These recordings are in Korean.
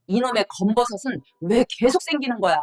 이놈의 검버섯은 왜 계속 생기는 거야?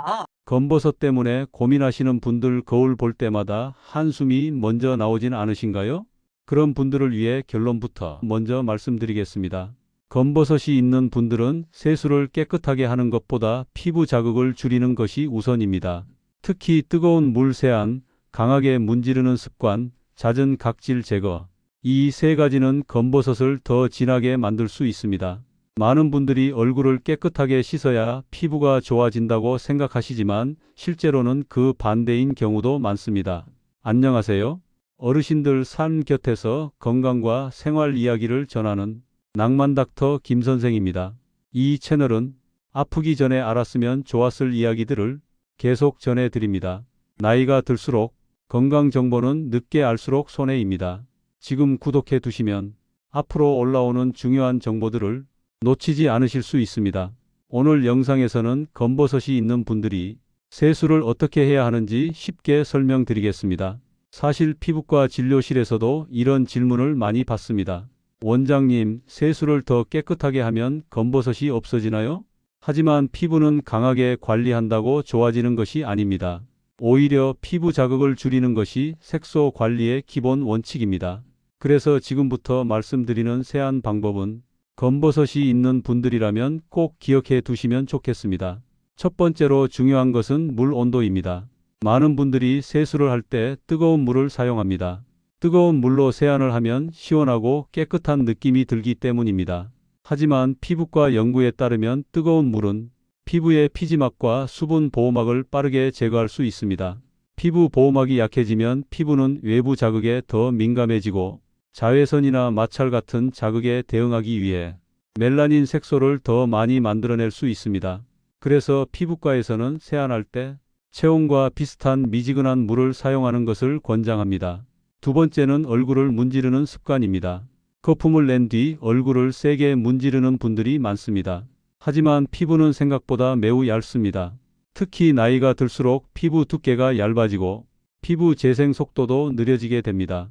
검버섯 때문에 고민하시는 분들 거울 볼 때마다 한숨이 먼저 나오진 않으신가요? 그런 분들을 위해 결론부터 먼저 말씀드리겠습니다. 검버섯이 있는 분들은 세수를 깨끗하게 하는 것보다 피부 자극을 줄이는 것이 우선입니다. 특히 뜨거운 물 세안, 강하게 문지르는 습관, 잦은 각질 제거. 이 세 가지는 검버섯을 더 진하게 만들 수 있습니다. 많은 분들이 얼굴을 깨끗하게 씻어야 피부가 좋아진다고 생각하시지만 실제로는 그 반대인 경우도 많습니다. 안녕하세요. 어르신들 삶 곁에서 건강과 생활 이야기를 전하는 낭만닥터 김선생입니다. 이 채널은 아프기 전에 알았으면 좋았을 이야기들을 계속 전해드립니다. 나이가 들수록 건강 정보는 늦게 알수록 손해입니다. 지금 구독해 두시면 앞으로 올라오는 중요한 정보들을 놓치지 않으실 수 있습니다. 오늘 영상에서는 검버섯이 있는 분들이 세수를 어떻게 해야 하는지 쉽게 설명드리겠습니다. 사실 피부과 진료실에서도 이런 질문을 많이 받습니다. 원장님, 세수를 더 깨끗하게 하면 검버섯이 없어지나요? 하지만 피부는 강하게 관리한다고 좋아지는 것이 아닙니다. 오히려 피부 자극을 줄이는 것이 색소 관리의 기본 원칙입니다. 그래서 지금부터 말씀드리는 세안 방법은 검버섯이 있는 분들이라면 꼭 기억해 두시면 좋겠습니다. 첫 번째로 중요한 것은 물 온도입니다. 많은 분들이 세수를 할 때 뜨거운 물을 사용합니다. 뜨거운 물로 세안을 하면 시원하고 깨끗한 느낌이 들기 때문입니다. 하지만 피부과 연구에 따르면 뜨거운 물은 피부의 피지막과 수분 보호막을 빠르게 제거할 수 있습니다. 피부 보호막이 약해지면 피부는 외부 자극에 더 민감해지고 자외선이나 마찰 같은 자극에 대응하기 위해 멜라닌 색소를 더 많이 만들어낼 수 있습니다. 그래서 피부과에서는 세안할 때 체온과 비슷한 미지근한 물을 사용하는 것을 권장합니다. 두 번째는 얼굴을 문지르는 습관입니다. 거품을 낸 뒤 얼굴을 세게 문지르는 분들이 많습니다. 하지만 피부는 생각보다 매우 얇습니다. 특히 나이가 들수록 피부 두께가 얇아지고 피부 재생 속도도 느려지게 됩니다.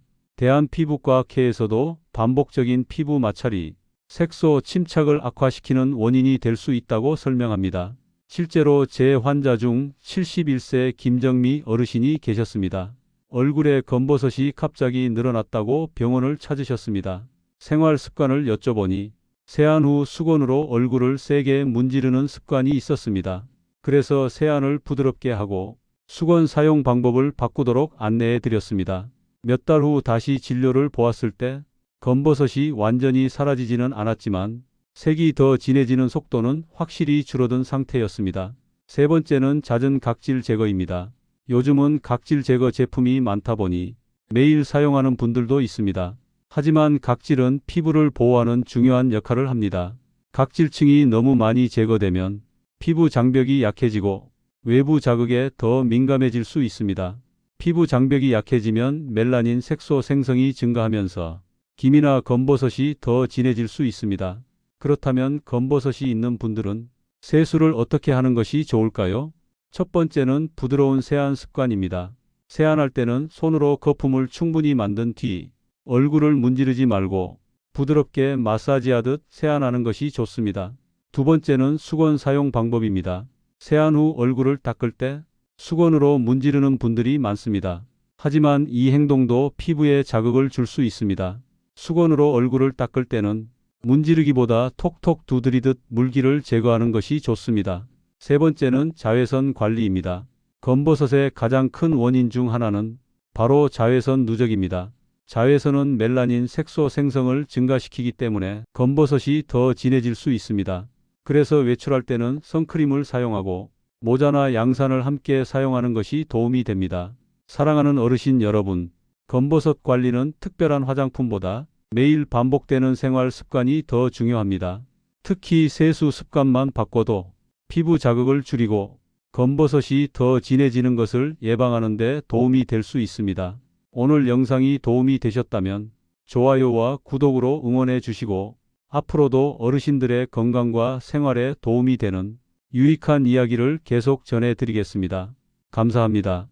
대한피부과학회에서도 반복적인 피부 마찰이 색소 침착을 악화시키는 원인이 될 수 있다고 설명합니다. 실제로 제 환자 중 71세 김정미 어르신이 계셨습니다. 얼굴에 검버섯이 갑자기 늘어났다고 병원을 찾으셨습니다. 생활 습관을 여쭤보니 세안 후 수건으로 얼굴을 세게 문지르는 습관이 있었습니다. 그래서 세안을 부드럽게 하고 수건 사용 방법을 바꾸도록 안내해 드렸습니다. 몇 달 후 다시 진료를 보았을 때 검버섯이 완전히 사라지지는 않았지만 색이 더 진해지는 속도는 확실히 줄어든 상태였습니다. 세 번째는 잦은 각질 제거입니다. 요즘은 각질 제거 제품이 많다 보니 매일 사용하는 분들도 있습니다. 하지만 각질은 피부를 보호하는 중요한 역할을 합니다. 각질층이 너무 많이 제거되면 피부 장벽이 약해지고 외부 자극에 더 민감해질 수 있습니다. 피부 장벽이 약해지면 멜라닌 색소 생성이 증가하면서 기미나 검버섯이 더 진해질 수 있습니다. 그렇다면 검버섯이 있는 분들은 세수를 어떻게 하는 것이 좋을까요? 첫 번째는 부드러운 세안 습관입니다. 세안할 때는 손으로 거품을 충분히 만든 뒤 얼굴을 문지르지 말고 부드럽게 마사지하듯 세안하는 것이 좋습니다. 두 번째는 수건 사용 방법입니다. 세안 후 얼굴을 닦을 때 수건으로 문지르는 분들이 많습니다. 하지만 이 행동도 피부에 자극을 줄 수 있습니다. 수건으로 얼굴을 닦을 때는 문지르기보다 톡톡 두드리듯 물기를 제거하는 것이 좋습니다. 세 번째는 자외선 관리입니다. 검버섯의 가장 큰 원인 중 하나는 바로 자외선 누적입니다. 자외선은 멜라닌 색소 생성을 증가시키기 때문에 검버섯이 더 진해질 수 있습니다. 그래서 외출할 때는 선크림을 사용하고 모자나 양산을 함께 사용하는 것이 도움이 됩니다. 사랑하는 어르신 여러분, 검버섯 관리는 특별한 화장품보다 매일 반복되는 생활 습관이 더 중요합니다. 특히 세수 습관만 바꿔도 피부 자극을 줄이고 검버섯이 더 진해지는 것을 예방하는 데 도움이 될 수 있습니다. 오늘 영상이 도움이 되셨다면 좋아요와 구독으로 응원해 주시고 앞으로도 어르신들의 건강과 생활에 도움이 되는 유익한 이야기를 계속 전해드리겠습니다. 감사합니다.